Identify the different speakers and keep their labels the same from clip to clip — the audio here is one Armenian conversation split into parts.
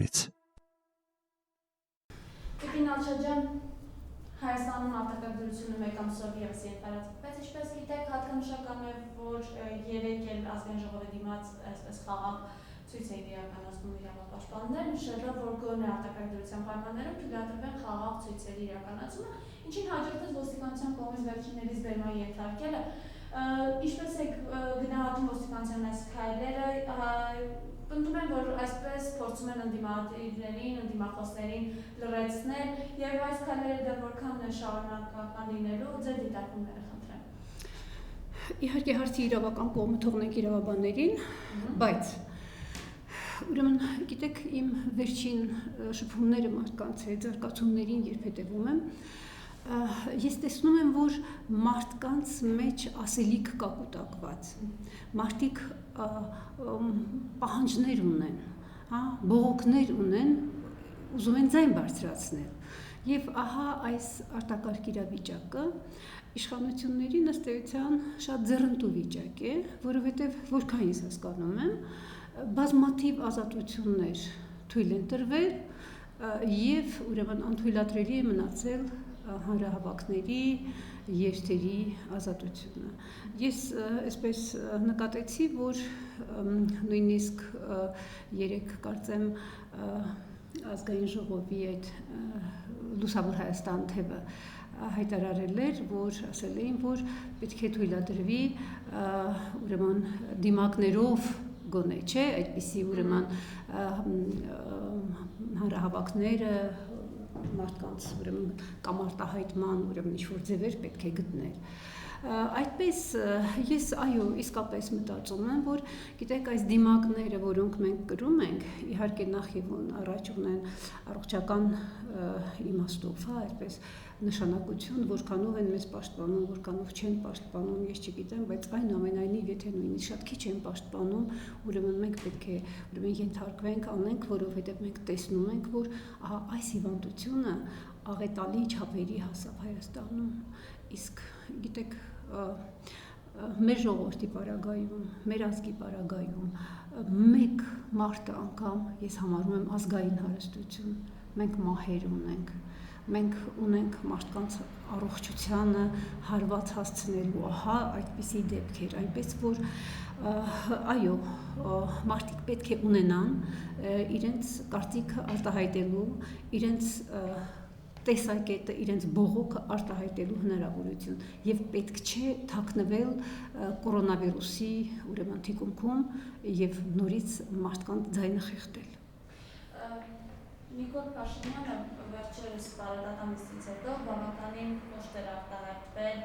Speaker 1: Երևանից։
Speaker 2: Տիկին Ալշաջյան, Հայաստանում արտակարգ մեկ ամսով ևս ենթարացվեց, ինչպես գիտեք, հատկանշական է, որ երեք էլ ազգային ժողովի դիմաց այսպես խաղաղ ցույց էին իրականացնում իրավապաշտպաններ, նշելով, որ գոնե արտակարգ պայմաններում թույլատրվեն խաղաղ ցույցերի իրականացումը, ինչին հաջորդեց ոստիկանության կողմից վերջիններիս բերման ենթարկելը։ Ինչպես եք գնահատում ոստիկանության այս քայլերը, պնդում են, որ այսպես փորձում են ընդդիմադիրներին, ընդդիմախոսներին լրացնել, եւ այս քայլերը դեռ որքան շարունակական լինելու ձեր դիտարկումները խնդրեմ։
Speaker 3: Իհարկե հարցի իրավական կողմը թողնենք իրավաբաններին, բայց ուրեմն գիտեք իմ վերջին շփումները մարդկանց հետ, զարգացումներին երբ հետևում եմ, ես տեսնում եմ, որ մարդկանց մեջ ասելիք կա կուտակված, մարդիկ պահանջներ ունեն, բողոքներ ունեն, ուզում են ձայն բարձրացնել եւ ահա այս արտակարգ իրավիճակը իշխանությունների ըստ էության շատ ձեռնտու վիճակ է, որովհետեւ որքան ես հասկանում եմ, բազմաթիվ ազատություններ թույլ են տրվել եւ ուրեմն անթույլատրելի է մնացել հանրահավաքների, երթերի ազատությունը։ Ես այսպես նկատեցի, որ նույնիսկ երեք կարծեմ ազգային ժողովի այդ Լուսավոր Հայաստան թևը հայտարարել էր, որ ասել էին, որ պետք է թույլատրվի ուրեմն դիմակներով գոնե, չէ, այդպիսի ուրեմն հանրահավաքները մարդկանց ուրեմն կամ արտահայտման ուրեմն ինչ-որ ձևեր պետք է գտնել։ Այդպես ես այո իսկապես մտածում եմ, որ գիտեք այս դիմակները, որոնք մենք կրում ենք, իհարկե նախ եւ առաջ ունեն առողջական իմաստով, այդպես նշանակություն, որքանով են մեզ պաշտպանում, որքանով չեն պաշտպանում, ես չգիտեմ, բայց այնուամենայնիվ եթե նույնիսկ շատ քիչ են պաշտպանում, ուրեմն մենք պետք է ուրեմն ենթարկվենք, անենք, որովհետեւ մենք տեսնում ենք, որ ահա այս հիվանդությունը աղետալի չափերի հասավ Հայաստանում, իսկ գիտեք մեր ժողովրդի պարագայում, մեր ազգի պարագայում մեկ մարդը անգամ ես համարում եմ ազգային հարստություն, մենք մահեր ունենք, մենք ունենք մարդկանց առողջությանը հարված հասցնելու, ահա այդպիսի դեպքեր, այնպես որ այո, մարդիկ պետք է ունենան իրենց կարծիքը արտահայտելու, իրենց տեսակետը, իրենց բողոքը արտահայտելու հնարավորություն եւ պետք չէ թաքնվել կորոնավիրուսի ուրեմն թիկունքում եւ նորից մարդկանց ձայնը խեղդել։
Speaker 2: Նիկոլ Փաշինյանը վերջերս բարեկամությունից հետո բավականին կոշտեր արտահայտվել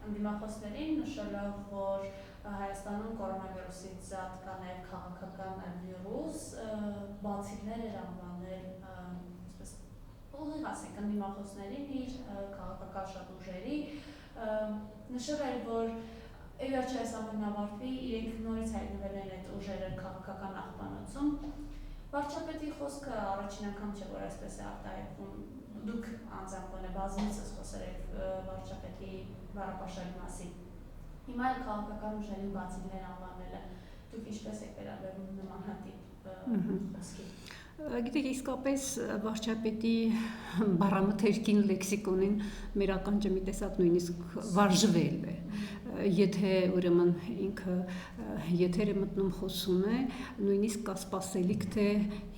Speaker 2: ընդդիմախոսներին, նշելով, որ Հայաստանում կորոնավիրուսից զատ կա նաեւ քաղաքական վիրուս, բացիկներ էր անվանել ուղիղ ասենք ընդդիմախոսներին իր քաղաքական շատ ուժերի, նշել էր, որ ի վերջո այս ամենն ավարտվի, իրենք նորից հայտնվել են այդ ուժերը քաղաքական աղբանոցում։ Վարչապետի խոսքը առաջին անգամ չէ, որ այսպես է արտահայտվում, դուք անձամբ գոնե բազմիցս խոսել եք վարչապետի բառապաշարի մասին։ Հիմա էլ քաղաքական ուժերին բացիկներ անվանելը, դուք ինչպես եք վերաբերվում նմանատիպ խոսքի։
Speaker 3: Գիտեք, իսկապես վարչապետի բառամթերքին լեքսիկոնին մեր ականջը մի տեսակ նույնիսկ վարժվել է, եթե ուրեմն ինքը եթերը մտնում խոսում է, նույնիսկ կա սպասելիք, թե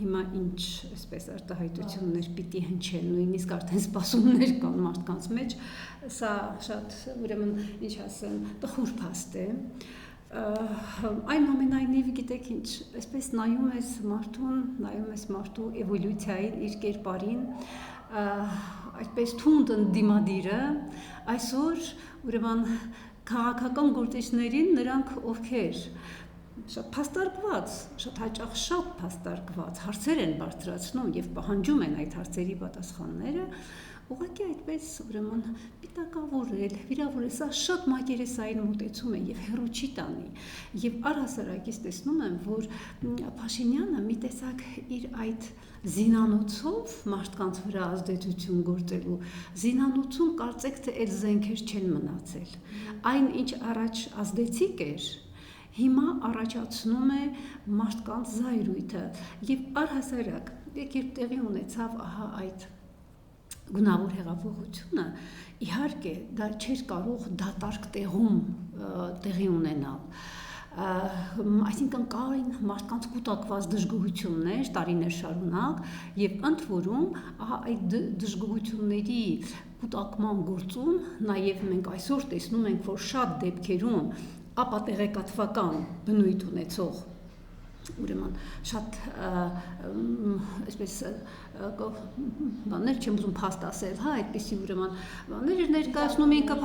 Speaker 3: հիմա ինչ այսպես արտահայտություններ պիտի հնչեն, նույնիսկ արդեն սպասումներ կան մարդկանց մեջ, սա շատ ուրեմն ինչ ասեմ, տխուր փաստ է։ Այնուամենայնիվ գիտեք ինչ, այսպես նայում ես մարդու էվոլյուցիային, իր կերպարին, այդպես թունդ ընդդիմադիրը, այսօր ուրեմն քաղաքական գործիչներին նրանք ովքեր շատ փաստարկված, շատ հաճախ շատ փաստարկված հարցեր են բարձրացնում եւ պահանջում են այդ հարցերի պատասխանները, ուղղակի այդպես ուրեմն պիտակավորել, վիրավորել, սա շատ մակերեսային մոտեցում է եւ հեռու չի տանի։ Եվ առհասարակ ես տեսնում եմ, որ Փաշինյանը մի տեսակ իր այդ զինանոցով մարդկանց վրա ազդեցություն գործելու, զինանոցում կարծեք թե այդ զենքեր չեն մնացել։ Այն ինչ առաջ ազդեցիկ էր, հիմա առաջացնում է մարդկանց զայրույթը եւ առհասարակ երբ տեղի ունեցավ ահա այդ գունավոր հեղափոխությունը իհարկե դա չէր կարող դատարկ տեղում տեղի ունենալ այսինքն կային մարդկանց կուտակված դժգոհություններ տարիներ շարունակ եւ ընդ որում ահա այդ դժգոհությունների կուտակման գործում նաեւ մենք այսօր տեսնում ենք որ շատ դեպքերում ապատեղեկատվական բնույթ ունեցող ուրեմն շատ այսպես բաներ չեմ ուզում փաստ ասել, հա, այդպեսի ուրեմն բաներ էր ներկայացնում ինքը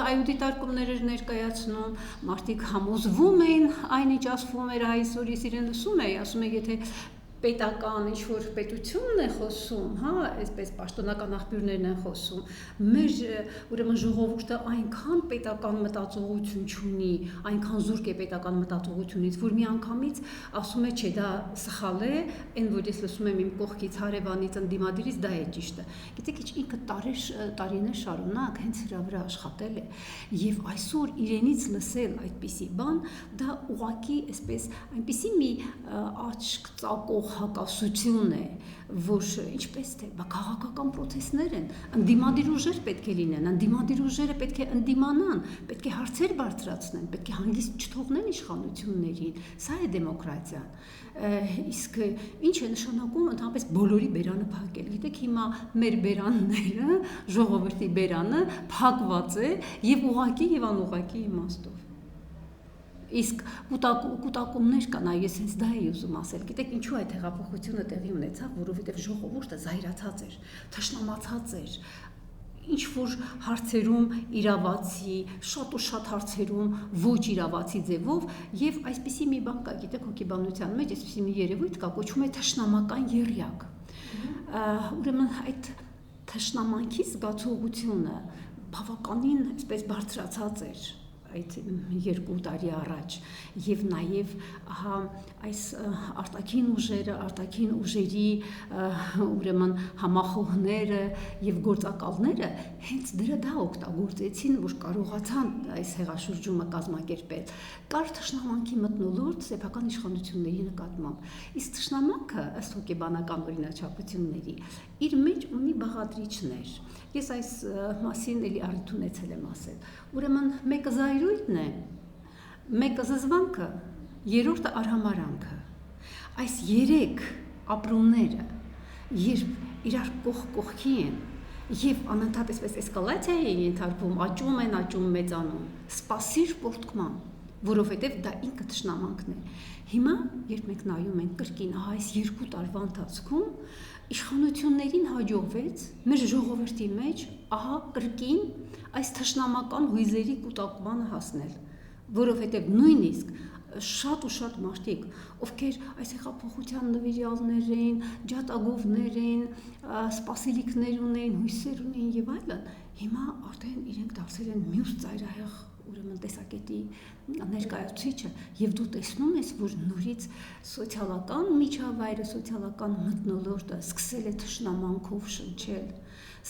Speaker 3: այու դիտարկումներ էր ներկայացնում, մարդիկ համոզվում էին այն ինչ ասվում էր այսօրից իրեն լսում էի, ասում է եթե պետական ինչ-որ պետությունն է խոսում, հա, այսպես պաշտոնական աղբյուրներն են խոսում, մեր ուրեմն ժողովուրդը այնքան պետական մտածողություն չունի, այնքան զուրկ է պետական մտածողությունից, որ միանգամից ասում է, չէ, դա սխալ է, այն որ ես լսում եմ իմ կողքից հարևանից ընդդիմադիրից, դա է ճիշտը։ Գիտեք, ինքը տարիներ շարունակ հենց իրա վրա աշխատել է, եւ այսօր իրենից լսել այդպիսի բան, դա ուղղակի այսպես այնպիսի մի աչք ծակող հակասություն է, որ ինչպես թե քաղաքական պրոցեսներ են, ընդդիմադիր ուժեր պետք է լինեն, ընդդիմադիր ուժերը պետք է ընդդիմանան, պետք է հարցեր բարձրացնեն, պետք է հանգիստ չթողնեն իշխանություններին, սա է դեմոկրատիան, իսկ ինչ է նշանակում ընդհանրապես բոլորի բերանը փակել, գիտեք հիմա մեր բերանները, ժողովրդի բերանը փակված է եւ ուղղակի եւ անուղղակի իմաստով Իսկ կուտակումներ կան, ես հենց դա էի ուզում ասել, գիտեք ինչու այդ հեղափոխությունը տեղի ունեցավ, որովհետև ժողովուրդը զայրացած էր, թշնամացած էր, ինչ որ հարցերում իրավացի, շատ ու շատ հարցերում ոչ իրավացի ձևով եւ այսպիսի մի բան կա, գիտեք հոգեբանության մեջ այսպիսի մի երևույթ կա, կոչվում է թշնամական եռյակ։ Ուրեմն այդ թշնամանքի զգացողությունը բավականին այսպես բարձրացած էր այդ 2 տարի առաջ եւ նաեւ ահա այս արտաքին ուժերի ուրեմն համախոհները եւ գործակալները հենց դա օգտագործեցին որ կարողացան այս հեղաշրջումը կազմակերպել կար թշնամանքի մթնոլորտ սեփական իշխանությունների նկատմամբ իսկ թշնամանքը ըստ հոգեբանական օրինաչափությունների իր մեջ ունի բաղադրիչներ ես այս մասին էլի առիթ ունեցել եմ ասել ուրեմն մեկը զայրույթն է մեկը զզվանքը երրորդը արհամարանքը այս 3 ապրումները երբ իրար կողքի են եւ անընդհատ այսպես էսկալացիա է ենթարկվում աճում մեծանում սպասիր պորտկման որովհետեւ դա ինքը թշնամանքն է հիմա երբ մենք նայում ենք կրկին այս 2 տարվա ընթացքում իշխանություններին հաջողվեց մեր ժողովրդի մեջ ահա կրկին այս թշնամական հույզերի կուտակմանը հասնել որովհետև նույնիսկ շատ ու շատ մարդիկ ովքեր այս հեղափոխության նվիրյալներ էին, ջատագովներ էին, սպասելիքներ ունեին, հույսեր ունեին եւ այլն, հիմա արդեն իրենք դարձել են մյուս ծայրահեղ ուրեմն տեսակետի ներկայացուցիչը եւ դու տեսնում ես որ նորից սոցիալական միջավայրը սոցիալական մթնոլորտը սկսել է թշնամանքով շնչել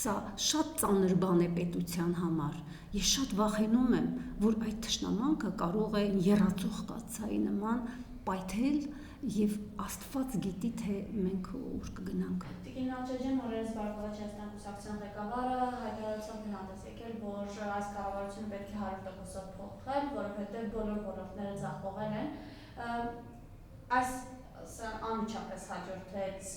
Speaker 3: սա շատ ծանր բան է պետության համար ես շատ վախենում եմ որ այդ թշնամանքը կարող է եռացող կաթսայի նման պայթել եւ Աստված գիտի թե մենք ուր կգնանք
Speaker 2: Տիկին Աջաջյան օրերս Բարգավաճ կուսակցության ղեկավարը հայտարարությամբ հանդես եկել որ այս կառավարությունը պետք է 100% փոխել որովհետեւ բոլոր ոլորտները ձախողել են այս անմիջապես հաջորդեց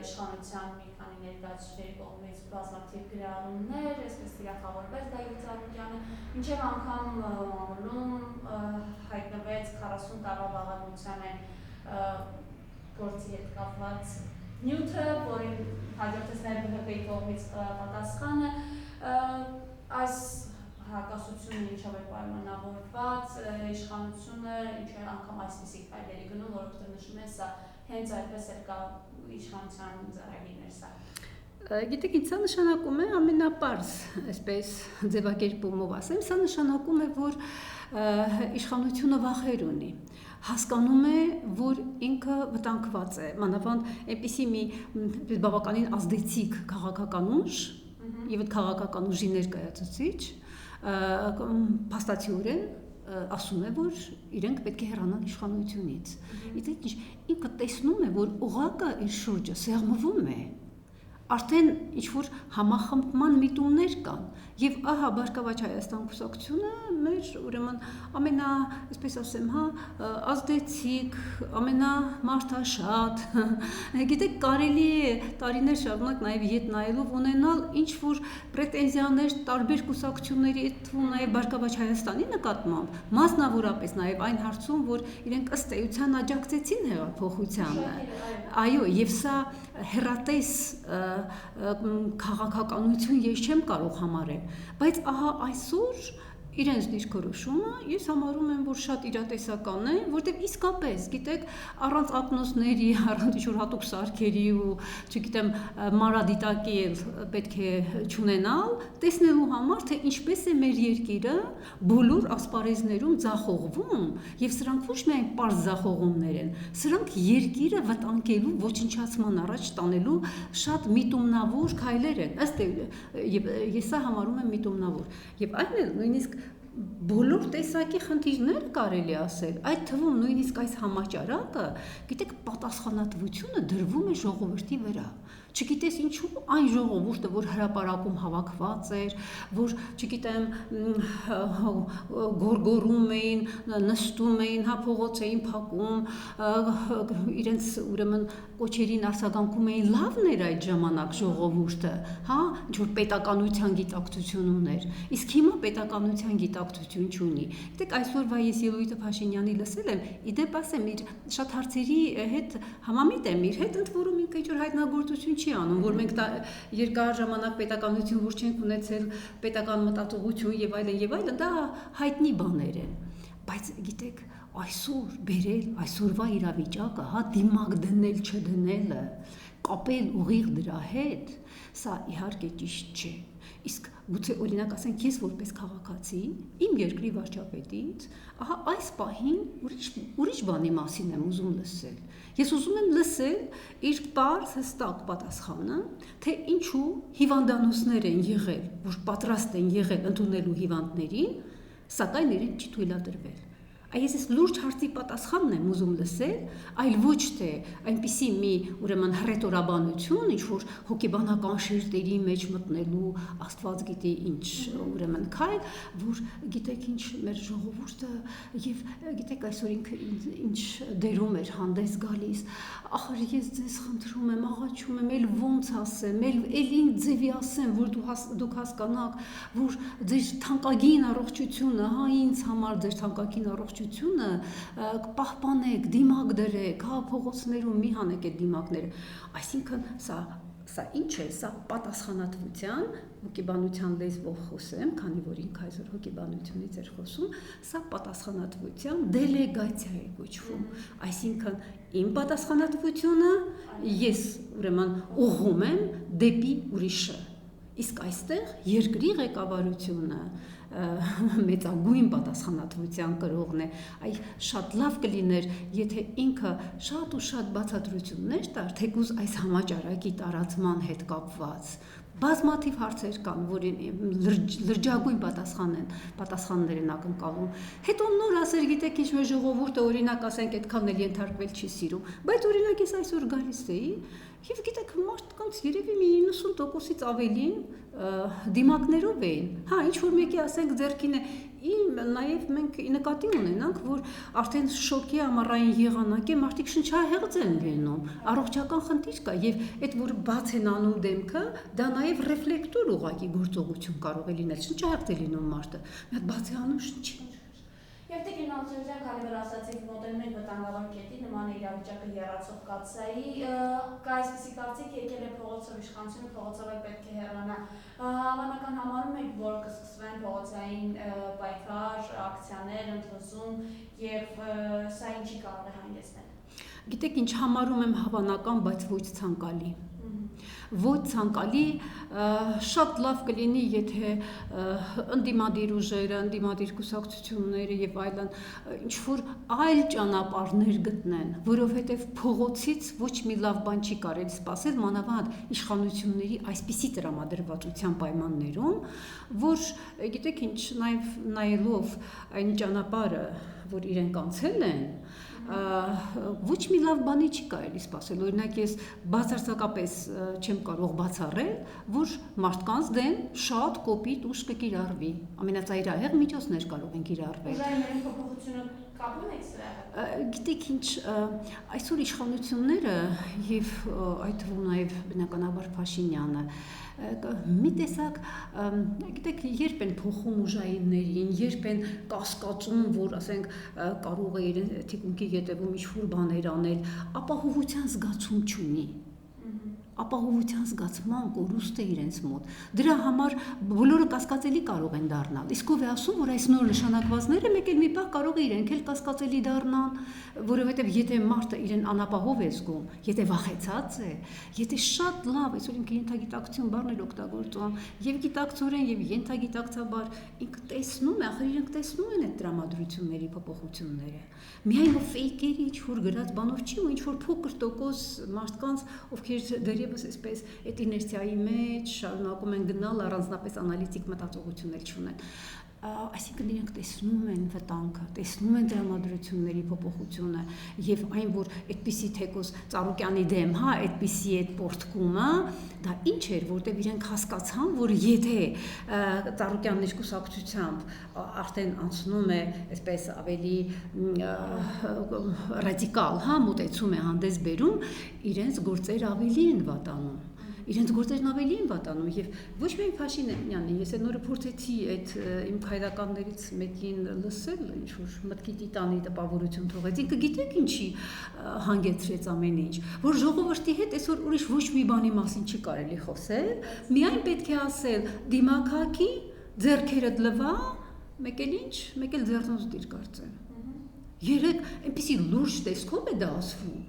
Speaker 2: իշխանության մի քանի ներկայացուցիչների կողմից բազմաթիվ գրառումներ, այսպես թիրախավորվեց Դավիթ Ծառուկյանը, մինչև անգամ մամուլում հայտնվեց 40 տարվա բաղադրության գործի հետ կապված նյութը, որին հաջորդեց նաև ԲՀՊ-ի կողմից պատասխանը, այս հակասությունը ինչով է պայմանավորված, իշխանությունը ինչու է անգամ այսպիսի քայլերի գնում, որովհետև նշում է սա հենց այդպես էլ կա իշխանության ծրագիրներ սա։
Speaker 3: Գիտեք, ինչ սա նշանակում է ամենապարզ, այսպես ձևակերպումով ասեմ, սա նշանակում է, որ իշխանությունը վախեր ունի, հասկանում է, որ ինքը վտանգված է, մանավանդ այնպիսի մի բավականին ազդեցիկ քաղաքական ուժ եւ այդ քաղաքական ուժի ներկայացուցիչ փաստացիորեն ասում է, որ իրենք պետք է հեռանան իշխանությունից։ Գիտեք ինչ, ինքը տեսնում է, որ օղակը իր շուրջը սեղմվում է։ Արդեն ինչ-որ համախմբման միտումներ կան եւ ահա Բարգավաճ Հայաստան կուսակցությունը մեր ուրեմն այսպես ասեմ, ազդեցիկ, ամենամարդաշատ, գիտեք, կարելի է տարիներ շարունակ նաեւ ետ նայելով ունենալ ինչ-որ պրետենզիաներ տարբեր կուսակցությունների, այդ թվում նաեւ Բարգավաճ Հայաստանի նկատմամբ, մասնավորապես նաեւ այն հարցում, որ իրենք ըստ էության աջակցեցին հեղափոխությանը։ Այո, եւ սա հերատես քաղաքականություն ես չեմ կարող համարել, բայց ահա այսօր իրենց դիրքորոշումը ես համարում եմ, որ շատ իրատեսական է, որտեղ իսկապես, գիտեք, առանց ակնոցների, առանց ինչ-որ հատուկ սարքերի ու, չգիտեմ, մանրադիտակի պետք է չունենալ, տեսնելու համար, թե ինչպես է մեր երկիրը բոլոր ասպարեզներում ձախողվում, եւ սրանք ոչ միայն պարզ ձախողումներ են, սրանք երկիրը վտանգելու, ոչնչացման առաջ տանելու շատ միտումնավոր քայլեր են, ըստ ես սա համարում եմ միտումնավոր, եւ այն էլ նույնիսկ բոլոր տեսակի խնդիրներ կարելի ասել, այդ թվում նույնիսկ այս համաճարակը, գիտեք, պատասխանատվությունը դրվում է ժողովրդի վրա։ Չգիտես ինչու այն ժողովուրդը, որ հրապարակում հավաքված էր, որ, չգիտեմ, գորգորում էին, նստում էին, փողոց էին փակում, իրենց ուրեմն կոչերին արձագանքում էին, լավն էր այդ ժամանակ ժողովուրդը, ինչ-որ պետականության գիտակցություն ուներ, իսկ հիմա պետականության գիտակցություն չունի։ Գիտեք, այսօրվա ես ելույթը Փաշինյանի լսել եմ, իդեպ ասեմ, իր շատ հարցերի հետ համամիտ եմ իր հետ, ընդ որում ինքը ինչ-որ հայտնագործություն չի անում, որ մենք երկար ժամանակ պետականություն որ չենք ունեցել, պետական մտածողություն եւ այլն, դա հայտնի բաներ են։ Բայց գիտեք, այսօր բերել այսօրվա իրավիճակը, դիմակ դնել չդնելը, կապել ուղիղ դրա հետ, սա իհարկե ճիշտ չէ։ Իսկ գուցե օրինակ ասենք ես որպես քաղաքացի իմ երկրի վարչապետից, ահա այս պահին ուրիշ բանի մասին եմ ուզում լսել։ Ես ուզում եմ լսել իր պարզ հստակ պատասխանը, թե ինչու հիվանդանոցներ են եղել, որ պատրաստ են եղել ընդունելու հիվանդներին, սակայն իրենք չի թույլատրվել։ Այս լուրջ հարցի պատասխանն եմ ուզում լսել, այլ ոչ թե այնպիսի մի ուրեմն հռետորաբանություն, ինչ որ հոգեբանական շերտերի մեջ մտնելու աստված գիտի ինչ ուրեմն քայլ, որ գիտեք ինչ մեր ժողովուրդը եւ գիտեք այսօր ինքը ինչ դերում էր հանդես գալիս, ախր ես ձեզ խնդրում եմ, աղաչում եմ, ել ոնց ասեմ, ել ինչ ձևի ասեմ, որ դուք հասկանաք, որ ձեր թանկագին առողջությունը, ինձ համար ձեր թանկագին առողջությունը կպահպանեք, դիմակ դրեք, փողոցներում մի հանեք այդ դիմակները։ Այսինքն սա ինչ է, սա պատասխանատվության, հոգեբանության լեզվով խոսեմ, քանի որ ինքը այսօր հոգեբանությունից էր խոսում, սա պատասխանատվության դելեգացիա է կոչվում։ Այսինքն իմ պատասխանատվությունը ես ուրեմն ուղղում եմ դեպի ուրիշը։ Իսկ այստեղ երկրի ղեկավարությունը մեծագույն պատասխանատվության կրողն է, այ շատ լավ կլիներ, եթե ինքը շատ ու շատ բացատրություններ տար, թեկուզ այս համաճարակի տարածման հետ կապված։ Բազմաթիվ հարցեր կան, որին լրջագույն պատասխաններ են ակնկալում։ Հետո նոր ասեր, գիտեք ինչ մեր ժողովուրդը օրինակ ասենք այդքան էլ ենթարկվել չի սիրում, բայց օրինակ ես այսօր գալիս էի, եւ գիտեք մարդկանց երևի մի 90%-ից ավելին դիմակներով էին։ Ինչ որ մեկի ասենք ձեռքին է, նաև մենք նկատի ունենանք, որ արդեն շոկի ամառային եղանակ է, մարդիկ շնչահեղձ են լինում, առողջական խնդիր կա եւ այդ որ բաց են անում դեմքը, դա նաև ռեֆլեկտոր ուղղակի գործողություն կարող է լինել, շնչահեղձ է լինում մարդը։ Մի հատ բաց է անում շնչի։
Speaker 2: Եվ դե գնացության քանի որ ասացիք մոտենում եք վտանգավոր կետի նման իրավիճակը եռացող կացայի, կա այսպիսի կարծիք եկել է փողոցով իշխանությունը փողոցով է պետք է հեռանա։ Հավանական համարում եք, որ կսկսվեն փողոցային պայքար, ակցիաներ, ընթրզում եւ սա ինչի կարող է հանգեցնել։
Speaker 3: Գիտեք ինչ համարում եմ հավանական, բայց ոչ ցանկալի։ ոչ ցանկալի, շատ լավ կլինի, եթե ընդդիմադիր ուժերը, ընդդիմադիր կուսակցությունները եւ այլն ինչ որ այլ ճանապարհներ գտնեն, որովհետեւ փողոցից ոչ մի լավ բան չի կարելի սպասել, մանավանդ իշխանությունների այսպիսի տրամադրվածության պայմաններում, որ գիտեք ինչ, նայելով այն ճանապարհը, որ իրենք անցել են, ոչ մի լավ բանի չի կարելի սպասել, օրինակ ես բացարձակապես չեմ կարող բացառել, որ մարդկանց դեմ շատ կոպիտ ուժ կկիրառվի, ամենածայրահեղ միջոցներ կարող են կիրառվել։
Speaker 2: Ուժային փոփոխությունը կապում եք սրա։
Speaker 3: Գիտեք ինչ, այսօր իշխանությունները եւ այդ թվում նաեւ բնականաբար Փաշինյանը մի տեսակ, գիտեք, երբ են փոխում ուժայիններին, երբ են կասկածում, որ ասենք կարող է իրեն թիկունքի ետևում ինչ-որ բաներ անել, ապահովության զգացում չունի։ Ապահովության զգացման կորուստ է իրենց մոտ։ Դրա համար բոլորը կասկածելի կարող են դառնալ։ Իսկ ով է ասում, որ այս նոր նշանակվածները մեկ էլ մի պահ կարող է իրենք էլ կասկածելի դառնան, որովհետև եթե մարդը իրեն անապահով է զգում, եթե վախեցած է, եթե շատ լավ, այսօր ինքը ենթագիտակցություն բառներ օգտագործում, եւ գիտակցորեն եւ ենթագիտակցաբար ինքը տեսնում է, ախր իրենք տեսնում են այդ տրամադրությունների փոփոխությունները։ Միայն ֆեյքերի ինչ-որ գրած բանով չի ու ինչ-որ փոքր տոկոս մարդկանց, ովքեր դեռևս այսպես այդ իներցիայի մեջ շարունակում են գնալ, առանձնապես անալիտիկ մտածողություն էլ չունեն։ Այսինքն իրենք տեսնում են վտանգը, տեսնում են տրամադրությունների փոփոխությունը եւ այն, որ այդպիսի թեկոս Ծառուկյանի դեմ, այդպիսի այդ պորտկումը, դա ինչ էր, որտեղ իրենք հասկացան, որ եթե Ծառուկյանն իր կուսակցությամբ արդեն անցնում է այսպես ավելի ռադիկալ, մոտեցում է հանդես բերում, իրենց գործեր ավելի են վատանում։ Իրենց գործերն ավելի են վատանում եւ ոչ միայն Փաշինյանին, ես այդ նորը փորձեցի այդ իմ քայլականներից մեկին լսել, ինչ որ մտքի տիտանի տպավորություն թողեց։ Ինքը գիտեք ինչի հանգեցրեց ամեն ինչ, որ ժողովրդի հետ այսօր ուրիշ ոչ մի բանի մասին չի կարելի խոսել, միայն պետք է ասել դիմակակի ձեռքերը դլվա, մեկ էլ ինչ, մեկ էլ ձեռնոց դիր կարծեմ։ Երեք այնպեսի լուրջ տեսքով է դա ասվում,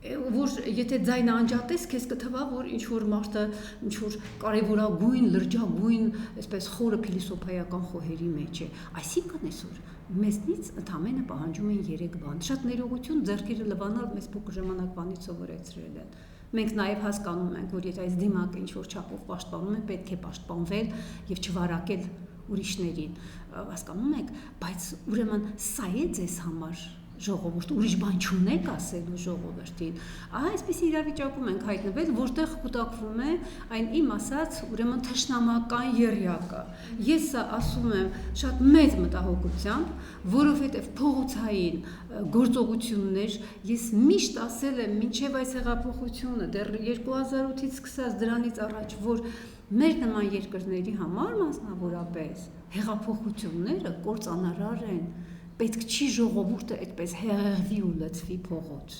Speaker 3: որ եթե ձայնը անջատես, քեզ կթվա, որ ինչ-որ մարդը ինչ-որ կարևորագույն, լրջագույն, այսպես խորը փիլիսոփայական խոհերի մեջ է։ Այսինքն այսօր մեզնից ընդամենը պահանջում են 3 բան։ Շատ ներողություն, ձեռքերը լվանալ մեզ փոքր ժամանակվանից սովորեցրել են։ Մենք նաև հասկանում ենք, որ եթե այս դիմակը ինչ-որ չափով պաշտպանում է, պետք է պաշտպանվել եւ չվարակել ուրիշներին։ Հասկանում եք, բայց ուրեմն սա է ձեզ համար ժողովուրդ, ուրիշ բան չունեք ասելու ժողովրդին։ Այսպիսի իրավիճակում ենք հայտնվել, որտեղ կուտակվում է այն իմ ասած, ուրեմն թշնամական եռյակը։ Ես սա ասում եմ շատ մեծ մտահոգությամբ, որովհետև փողոցային գործողություններ ես միշտ ասել եմ մինչև այս հեղափոխությունը, դեռ 2008-ից սկսած դրանից առաջ, որ մեր նման երկրների համար մասնավորապես հեղափոխությունները կործանարար են։ Պետք չի ժողովուրդը այդպես հեղեղվի ու լցվի փողոց։